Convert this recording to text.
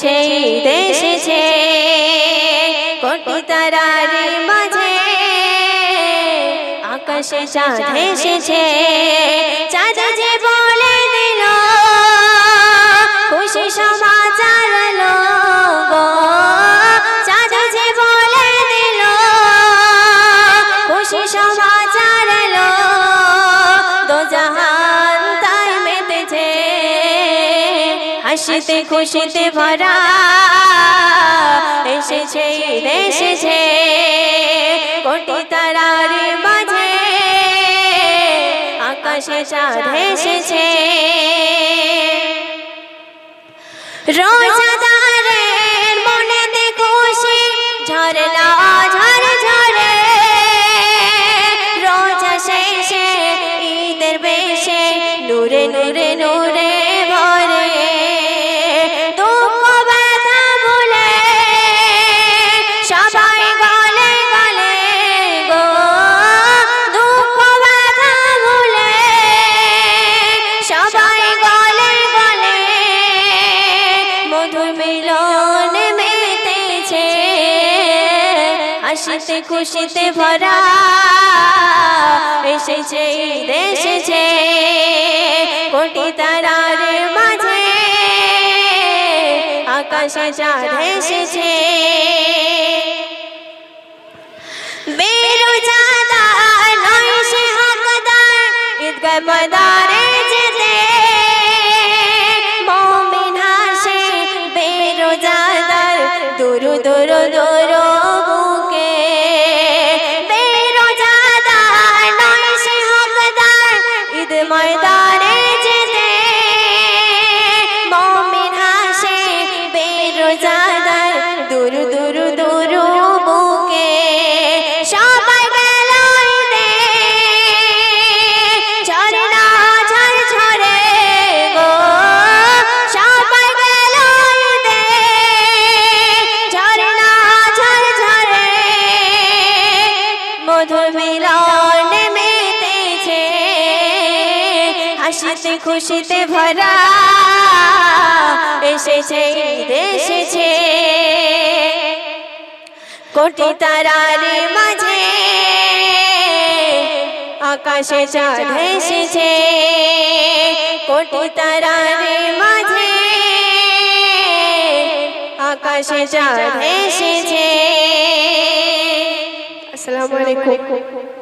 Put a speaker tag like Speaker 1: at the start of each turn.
Speaker 1: সেই দেশেছে কোটি তারার মাঝে আকাশে চাঁদ এসেছে চাঁদ যে বলে দিল খুশি সমাচার লো গো চাঁদ যে বলে দিল খুশি সমাচার লো দো জাহান তাই মেতেছে হাসিতে খুশিতে ভরা এসেছে এসেছে কোটি তারার মাঝে আকাশে চাঁদ এসেছে রোজাদারের মনেতে খুশি ঝরনা ঝরে ঝরে রোজা শেষে ঈদের বেশে নূরে নূরে নূরে ভরে দুঃখ ব্যথা ভুলে সবাই গলে গলে গো দুঃখ ব্যথা ভুলে সবাই গলে গলে মধুর মিলন মেতেছে হাসিতে খুশিতে ভরা এসেছে এসেছে কোটি তারার মাঝে আকাশে চাঁদ এসেছে বেরোজাদার নয় সে হকদার ঈদগাহ ময়দানে যেতে মুমিন হাসে বেরোজাদার দূর দূর দূর বুকে বেরোজাদার নয় সে হকদার ঈদ ময়দানে যেতে মুমিন হাসে বেরোজাদার দূর দূর দূর বুকে সবাই গেল ঈদে ঝরনা ঝর ঝরে গো সবাই গেল ঈদে ঝরনা ঝর ঝরে মধুর মিলন মেতেছে হাসিতে খুশিতে ভরা এসেছে এসেছে কোটি তারার মাঝে আকাশে চাঁদ এসেছে কোটি তারার মাঝে আকাশে চাঁদ এসেছে আসসালামু আলাইকুম